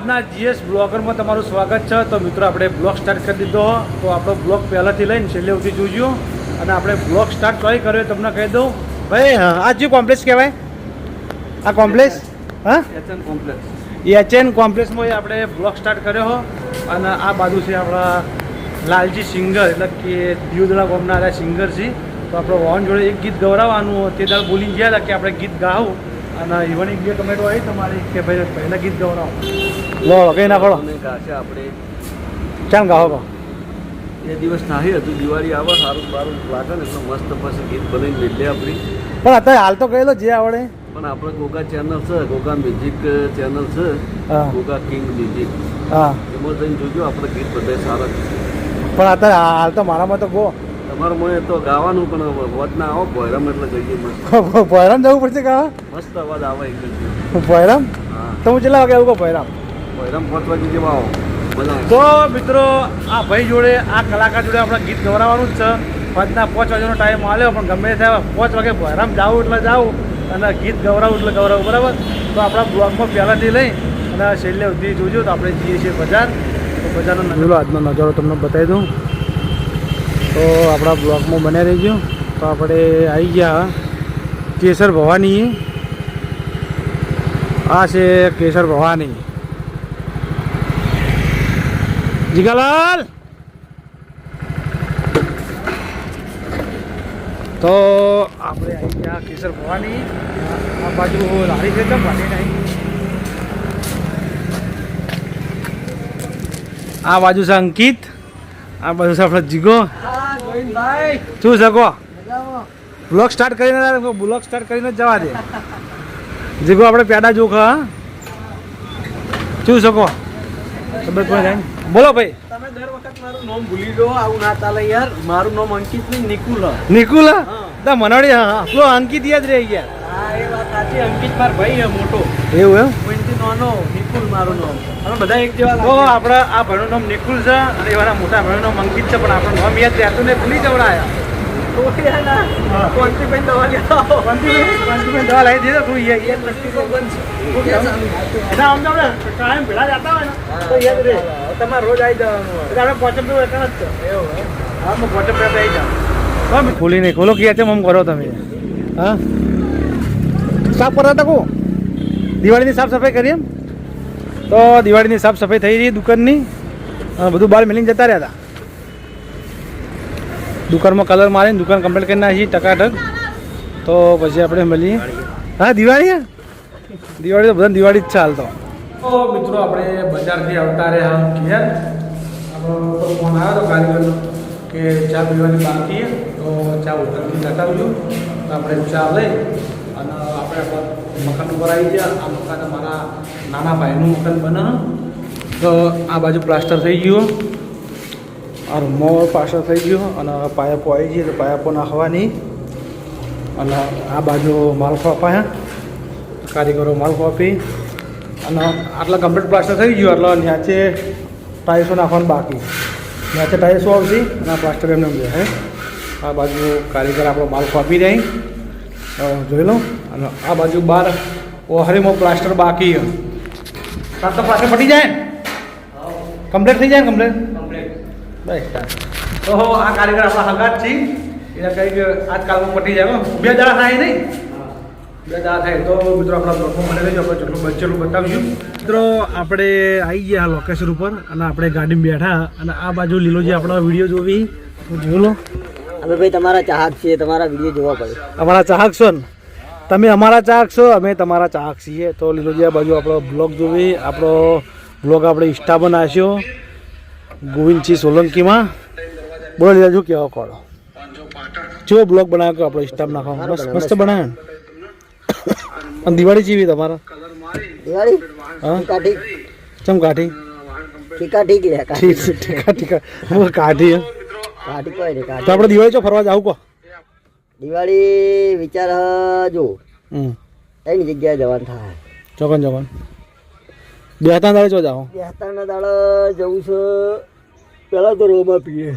આજના જીએસ બ્લોગરમાં તમારું સ્વાગત છે. તો મિત્રો આપણે બ્લોગ સ્ટાર્ટ કરી દીધો. તો આપણો બ્લોગ પહેલાંથી લઈને છેલ્લે સુધી જોજો. અને આપણે બ્લોગ સ્ટાર્ટ ચોઈ કર્યો તમને કહી દઉં ભાઈ. આ જે કોમ્પ્લેક્સ કહેવાય, આ કોમ્પ્લેક્સ એચએન કોમ્પ્લેક્સમાં આપણે બ્લોગ સ્ટાર્ટ કર્યો. અને આ બાજુ છે આપણા લાલજી સિંગર, એટલે કે દિયોદરા ગામના સિંગર છે. તો આપણે વોન જોડે એક ગીત ગવડાવવાનું. તે દાળ બોલી ગયા હતા કે આપણે ગીત ગાવું. અને ઇવન એક બે કમેન્ટો આવી તમારી કે ભાઈ પહેલાં ગીત ગવડાવો. લો કઈ નાખો ગાશે આપણે ચાલ ગાવો. એ દિવસ નાહી હતું, દિવાળી આવે સારું સારું લાગે ને એટલે મસ્ત પછી ગીત બનાવીને લઈ લે આપણી. પણ અત્યારે હાલ તો કહેલો જે આવડે. પણ આપણે ગોગા ચેનલ છે, ગોગા મ્યુઝિક ચેનલ છે, ગોગા કિંગ મ્યુઝિક. હા, એમાં જઈને જોજો આપણે ગીત બધા સારા. પણ અત્યારે હાલ તો મારામાં તો ગો તમારું મને તો ગાવાનું પણ અવાજ ના આવો. ભોયરામ એટલે જઈએ મસ્ત ભોયરામ જવું પડશે ગાવા. મસ્ત અવાજ આવે એક ભોયરામ. હા, તો હું કેટલા વાગે આવું કહો ભોયરામ? ભોયરામ 5 વાગે જેવા આવો. તો મિત્રો આ ભાઈ જોડે, આ કલાકાર જોડે આપણે ગીત ગવડાવવાનું જ છે. 5 વાગ્યાનો ટાઈમ આવ્યો, પણ ગમે થાય 5 વાગે ભોયરામ જાવું એટલે જાવું અને ગીત ગવડાવું એટલે ગવડાવું, બરાબર. તો આપણા બ્લોગમાં પહેલાંથી લઈ અને છેલ્લે સુધી જોજો. તો આપણે જઈએ છીએ બજાર. તો બજારનો નજારો, આજનો નજારો તમને બતાવી દઉં. તો આપણા બ્લોગમાં બન્યા રહીજો. તો આપણે આવી ગયા કેસર ભવાની. આ છે કેસર ભવાની. જીગાલાલ. તો આપણે આવી ગયા કેસર ભવાની. આ બાજુ લારી છે, કેમ ભાડી નહીં. આ બાજુ છે અંકિત, આ બાજુ છે આપણો જીગો. શું શકો બ્લોગ સ્ટાર્ટ કરીને જ જવા દે. જીગો આપણે પેડા જોખ. હા, શું શકો બોલો ભાઈ. તમે દર વખત મારું નામ ભૂલી દો, આવું ના ચાલે યાર. મારું નામ અંકિત નહીં, નિકુલ. નિકુલ તો મનાડી આપણો અંકિત યાદ રહી ગયા. હા, એ વાત સાચી. અંકિત મારો ભાઈ મોટો. એવું એમ? નાનો નિકુલ મારું નામ. અમે બધા એક જેવા. તો આપણા આ ભાઈનું નામ નિકુલ છે અને એવાના મોટા ભાઈનું નામ અંકિત છે. પણ આપણું નામ યાદ રહેતું ને ભૂલી જવડાયા. કોન્ટીબેન દવા લેતા દવા લાવી દીધો તું યાદ કાયમ ભેળા જતા હોય ને તો યાદ રહે. તમારે રોજ આવી જવાનું. એટલે આપણે પોચમ તો એક જ છે. એવું હા, હું પોચમ પેલા આવી જાઉં. ખોલી નહીં ખોલો ક્યાં છે આમ કરો તમે? હા, સાફ કરતા હતા કહું દિવાળીની સાફ સફાઈ કરી એમ. તો દિવાળીની સાફ સફાઈ થઈ રહી દુકાનની. બધું બહાર મેળીને જતા રહ્યા હતા. દુકાનમાં કલર મારીને દુકાન કમ્પ્લીટ કરી નાખી ટકાટક. તો પછી આપણે મળીએ. હા, દિવાળી દિવાળી તો બધા દિવાળી જ છે હાલ તો. મિત્રો આપણે બજારથી આવતા રહ્યા ઘેર. આપણો ફોન આવ્યો હતો કારીગરનો કે ચા પીવાની બાકી તો ચા હોટલથી લેતા આવજો. તો આપણે ચા લઈ અને આપણે મકાન ઉપર આવી ગયા. આ મકાન મારા નાના ભાઈનું મકાન બને. તો આ બાજુ પ્લાસ્ટર થઈ ગયું, આ રૂમમાં પ્લાસ્ટર થઈ ગયું અને પાયપો આવી ગઈ. તો પાયપો નાખવાની અને આ બાજુ માલખો અપાયા. કારીગરો માલખો આપી અને આટલા કમ્પ્લીટ પ્લાસ્ટર થઈ ગયું. એટલે નીચે ટાઈલ્સો નાખવાનું બાકી. નીચે ટાઈલ્સો આવશે અને આ પ્લાસ્ટર એમને બે હે. આ બાજુ કારીગર આપણો માલખો આપી જાય જોઈ લો. અને આ બાજુ બહાર ઓહરીમાં પ્લાસ્ટર બાકી. તાર તો પ્લાસ્ટર પટી જાય, કમ્પ્લીટ થઈ જાય ને કમ્પ્લીટ. બસ તો આ કારીગર આપણા હગાત છે. એને કંઈક આજકાલમાં પટી જાય. 2 દાડા થાય નહીં, 2 દાડા થાય. તો મિત્રો આપણા બ્લોગમાં મને રહેજો. આપણે જેટલું બચેલું બતાવીશું. મિત્રો આપણે આવી ગયા લોકેશન ઉપર અને આપણે ગાડીમાં બેઠા. અને આ બાજુ લીલોજી આપણો વિડીયો જોવી જોઈ લો. અમે ભાઈ તમારા ચાહક છીએ, તમારા વિડીયો જોવા પડે. અમારા ચાહક છો ને તમે, અમારા ચાહક છો, અમે તમારા ચાહક છીએ. તો લીલોજી આ બાજુ આપણો બ્લોગ જોવી. આપણો બ્લોગ આપણે ઇન્સ્ટા પર નાખ્યો ગોવિંદજી સોલંકીમાં. બોલો લીલાજુ કેવો કોળો કેવો બ્લોગ બનાવ્યો આપણો ઇન્સ્ટામાં નાખવા. મસ્ત બનાવ્યો ને. અને દિવાળી જેવી તમારા દિવાળી હા કાઠી ચમ કાઠી ઠીકા ઠીક લે ઠીક છે ઠીકા ઠીકા કાઠી. કાઠી કોઈ નહીં તો કાઠી. આપણે દિવાળી ચો ફરવા જાવ કહો. દિવાળી વિચાર જો એની જગ્યાએ જવાનું થાય. ચોકન ચોકન બેહતા દાડે ચો જાઓ. બેસતાના દાડા જવું છે. પહેલાં તો રોમાં પીએ.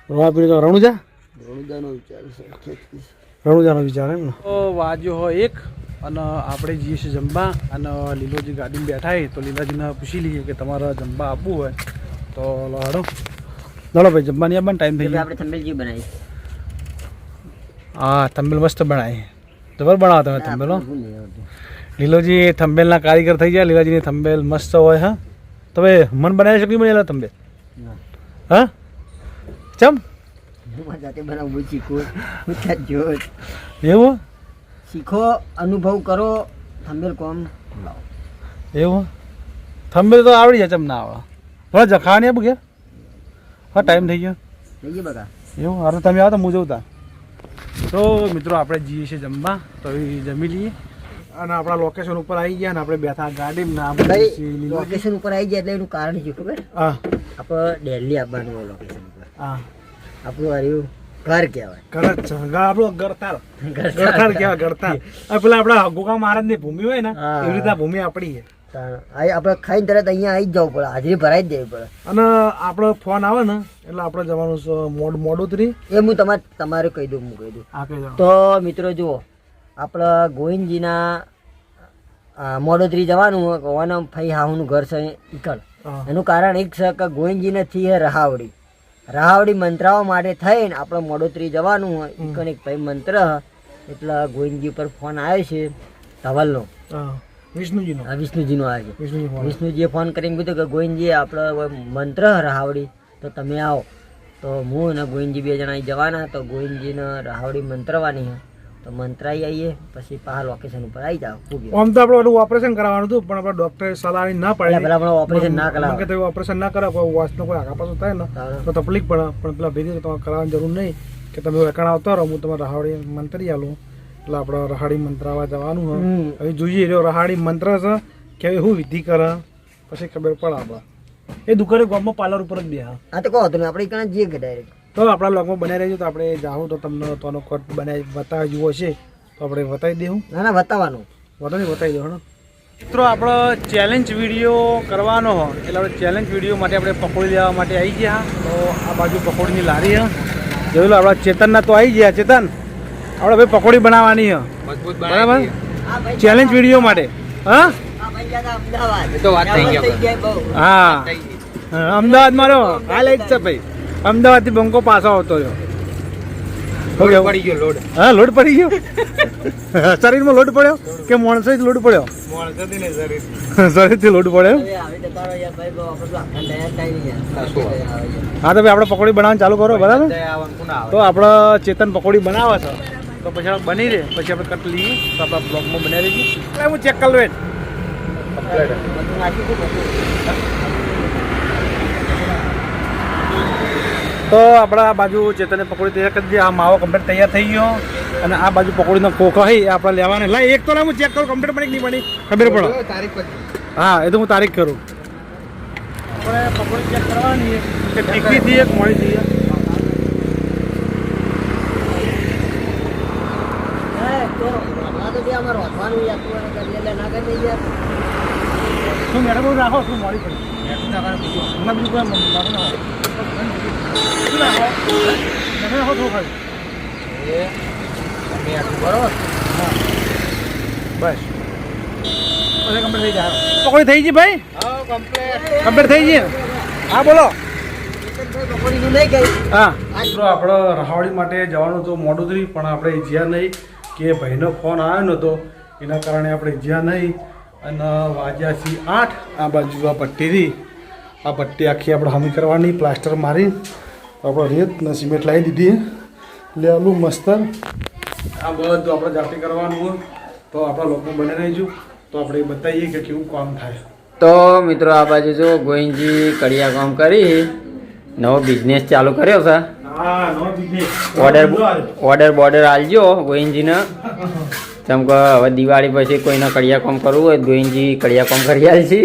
રોવા પીએ તો રણુજા રણુજાનો વિચાર છે. રણુજાનો વિચાર એમ ને. તો વાજો હોય 1 અને આપણે જઈએ છીએ જમવા અને લીલોજી ગાડીમાં બેઠા છે તો લીલાજીને પૂછી લઈએ કે તમારે જમવા આપવું હોય તો હાડો ચાલો ભાઈ જમવાની આપવાનો ટાઈમ થઈ ગયો. આપણે થંબેલ બનાવી. હા થંબેલ મસ્ત બનાવી જબર બનાવો તમે થંબેલ. લીલોજી થંબેલના કારીગર થઈ ગયા. લીલાજીની થંબેલ મસ્ત હોય. હા તમે મન બનાવી શકી બનેલા થંબેલ? હા ચમ જાતે બનાવવું શીખવું જો એવું શીખો અનુભવ કરો થંબેલ કોમ એવું થંબેલ તો આવડી જાય ચમ ના આવડે થોડા જખાવા નહીં આપું કે હા ટાઈમ થઈ ગયો લઈએ બકા એવું હારું તમે આવો તો હું જવું તા. તો મિત્રો આપણે જઈએ છીએ જમવા તો એ જમી લઈએ અને આપણા લોકેશન ઉપર આવી ગયા ને આપણે બેઠા ગાડીમાં લોકેશન ઉપર આવી જાય એટલે એનું કારણ શું ખબર? હા આપણે દિલ્હી આવવાનું હોય લોકેશન ઉપર. હા આપણું હાર્યું ઘર કહેવાય. ઘર જ છે આપણું ગરતાર ગરતાર કહેવાય ગરતાર. પેલા આપણા ગોગા મહારાજની ભૂમિ હોય ને એવી રીતે આ ભૂમિ આપણી છે. આપણે ખાઈને તરત અહીંયા આવી જ જવું પડે, હાજરી ભરાઈ જ દેવી પડે. અને આપણો ફોન આવે ને એટલે આપણે જવાનું છે મોડોતરી. એ હું તમારે કહી દઉં હા કહી દઉં. તો મિત્રો જુઓ આપણે ગોવિંદજીના મોડોતરી જવાનું હોવાના ફઈ હાહુનું ઘર છે ઈકળ. એનું કારણ એક છે કે ગોવિંદજીને થી રહાવડી રહાવડી મંત્રાવા માટે થઈને આપણે મોડોતરી જવાનું હોય ઈકણ એક ભાઈ મંત્ર એટલે ગોવિંદજી પર ફોન આવ્યો છે ધવલનો. વિષ્ણુજીનો આવ્યો છે. વિષ્ણુજીએ ફોન કરીને કીધું કે ગોવિંદજી આપણે મંત્ર રહાવડી તો તમે આવો. તો હું અને ગોવિંદજી 2 જણા જવાના. તો ગોવિંદજીને રહાવડી મંત્રવાની છે તો મંત્રાઈ આવીએ પછી પાછા લોકેશન ઉપર આવી જાવ. આમ તો આપણે ઓલું ઓપરેશન કરાવવાનું હતું પણ આપણે ડોક્ટરે સલાહ ના પાડી. પેલા આપણે ઓપરેશન ના કરાવ કે ઓપરેશન ના કરાવ કોઈ વાસનો કોઈ આગા પાછું થાય ને તો તકલીફ પડે. પણ પેલા ભેગી તમારે કરાવવાની જરૂર નહીં કે તમે વેકણ આવતા રહો હું તમારે રહાડી મંત્રી આલું. એટલે આપણે રહાડી મંત્રાવા જવાનું હોય. હવે જોઈએ રહ્યો રહાડી મંત્ર છે કે શું વિધિ કરે પછી ખબર પડે. આપણે એ દુકાને ગામમાં પાર્લર ઉપર જ બે. હા તો કહો તમે આપણે કણ જઈએ કે ડાયરેક્ટ તો આપણા બ્લોગમાં બનાવી રહેજો. તો આપણે જાઉં તો તમને તોનો કોટ બનાવી બતાવી જુઓ છે તો આપણે બતાવી દેવું. ના બતાવવાનું બતાવી દેવું. મિત્રો આપણો ચેલેન્જ વિડીયો કરવાનો હોય એટલે આપણે ચેલેન્જ વિડીયો માટે આપણે પકોડી લેવા માટે આવી ગયા. તો આ બાજુ પકોડીની લારી છે જોયું. આપણા ચેતનના તો આવી ગયા. ચેતન આપણે ભાઈ પકોડી બનાવવાની છે બરાબર ચેલેન્જ વિડીયો માટે. હા હા અમદાવાદ મારો હાલ જ છે ભાઈ. અમદાવાદથી બંકો પાછો આવતો રહ્યો. પડી ગયો લોડ. હા લોડ પડી ગયો. શરીરમાં લોડ પડ્યો કે માણસો જ લોડ પડ્યો? શરીરથી લોડ પડ્યો. હા તો ભાઈ આપણે પકોડી બનાવવાનું ચાલુ કરો બરાબર. તો આપણે ચેતન પકોડી બનાવે છે તો પછી આપણે બની રહે પછી આપણે કટ લઈએ તો આપણા બ્લોગમાં બનાવી દઈએ. એટલે હું ચેક કરી લઉં. તો આપણા આ બાજુ ચેતને પકોડી તૈયાર કરી દઈએ. આ માવો કમ્પ્લીટ તૈયાર થઈ ગયો અને આ બાજુ પકોડીનો ખોખો હોય એ આપણે લેવાને. લાય એક તો હું ચેક કરું કમ્પ્લીટ બની નહીં બની ખબર પડે. હા એ તો હું તારીખ કરું. આપણે પકોડી ચેક કરવાની કે તીખી થઈ એક મોડી થઈ શું મેડમ રાખો શું મોડી પડી બસ કમ્પ્લીટ થઈ જાય. પકોડી થઈ ગઈ ભાઈ? કમ્પ્લીટ થઈ ગઈ. હા બોલો. હા મિત્રો આપણે રહાવડી માટે જવાનું તો મોડું પણ આપણે જ્યાં નહીં કે ભાઈનો ફોન આવ્યો નહોતો એના કારણે આપણે જ્યાં નહીં. અને વાગ્યા છે 8. આ બાજુ આ પટ્ટીથી આ પટ્ટી આખી આપણે હમી કરવાની પ્લાસ્ટર મારી આપણે રેત ને સિમેન્ટ લાવી દીધી. લેલું મસ્ત આ બધું આપણે જાતે કરવાનું હોય તો આપણા લોકો બને રહીશું તો આપણે બતાવીએ કે કેવું કામ થાય. તો મિત્રો આ બાજુ જો ગોવિંદજી કડિયા કામ કરી નવો બિઝનેસ ચાલુ કર્યો છે. હા નવો બિઝનેસ ઓર્ડર આલજો ગોવિંદજીને. જેમ કે હવે દિવાળી પછી કોઈને કડિયા કામ કરવું હોય ગોવિંદજી કડિયા કામ કરી આલ છે.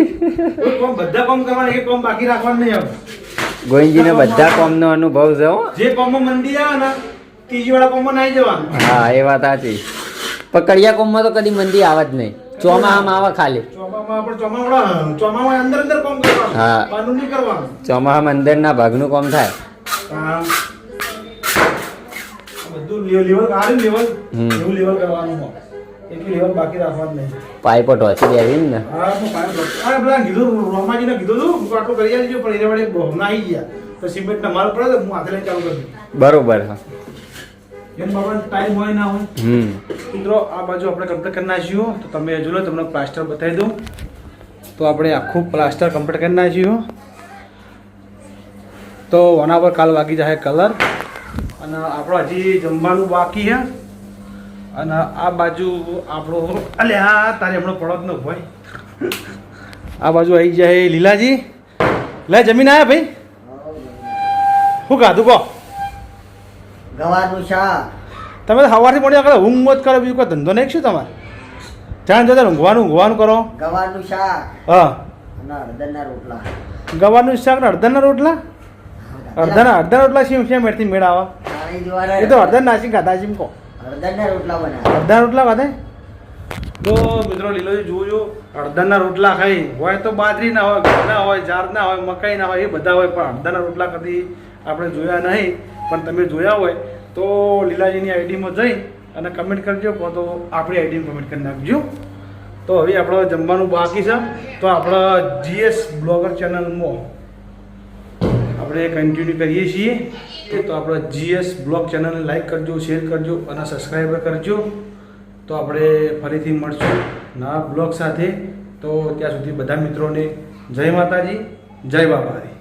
બધા કામ કરવાના એક કામ બાકી રાખવાનું નહીં આવે. ગોવિંદજીને બધા કામનો અનુભવ છે. જે કામમાં મંદી આવે ને ત્રીજી વાળા કામમાં નહીં જવાનું. હા એ વાત સાચી. પણ કડિયા કામમાં તો કદી મંદી આવે જ નહીં. ચોમાસામાં આવે ખાલી. ચોમામાં અંદર કામ કરવાનું. હા બહારનું નહીં કરવાનું. ચોમાસામાં અંદરના ભાગનું કામ થાય. બધું લેવલ કાઢી લેવલ એવું લેવલ કરવાનું. એટલું લેવાનું બાકી રાખવાનું નહીં. પાઇપો ઢોચી દેવી ને. હા તો પેલા કીધું રોમાજીને કીધું હતું હું આટલું કરી આવજો પણ એના વડે બહુના આવી ગયા તો સિમેન્ટ માલ પડે તો હું હાથે લઈને ચાલુ કરી દઉં. બરોબર હા. એમ બાબા ટાઈમ હોય ના હોય. મિત્રો આ બાજુ આપણે કમ્પ્લીટ કરી નાખ્યું તો તમે હજુ લો તમને પ્લાસ્ટર બતાવી દઉં. તો આપણે આખું પ્લાસ્ટર કમ્પ્લીટ કરી નાખ્યું તો આના પર કાલ વાગી જાય કલર અને આપણો હજી જમવાનું બાકી છે અને આ બાજુ આપણો અલે હા તારે હમણાં પડો જ ન ભાઈ આ બાજુ આવી જાય લીલાજી લે જમીન આવ્યા ભાઈ શું ખાધું કહો ગવારનું શાક. તમે તો સવારથી મોડી આગળ ઊંઘ મોત કરો બીજું કોઈ ધંધો નહીં શું તમારે જાણ જોતા ઊંઘવાનું કરો ગવારનું શાક હા અને અડદરના રોટલા. ગવારનું શાક ને અડધાના રોટલા અડધાના રોટલા શેમ મેળથી મેળ આવે પાણી દ્વારા એ તો અડધા નાસી ખાધા છે કહો અડદરના રોટલા બનાવ્યા. અડધા રોટલા ખાધા તો મિત્રો લીલોજી જોજો અડધાના રોટલા ખાઈ હોય તો બાજરી ના હોય ઘઉંના હોય જાર ના હોય મકાઈ ના હોય એ બધા હોય પણ અડધાના રોટલા કદી આપણે જોયા નહીં પણ તમે જોયા હોય તો લીલાજીની આઈડીમાં જઈ અને કમેન્ટ કરજો તો આપણી આઈડીમાં કમેન્ટ કરી નાખજો. તો હવે આપણે જમવાનું બાકી છે તો આપણા GS બ્લોગર ચેનલમાં આપણે કન્ટિન્યુ કરીએ છીએ તો આપણે GS બ્લોગ ચેનલને લાઈક કરજો શેર કરજો અને સબસ્ક્રાઈબર કરજો. તો આપણે ફરીથી મળશું નવા બ્લોગ સાથે. તો ત્યાં સુધી બધા મિત્રોને જય માતાજી જય બાબાજી.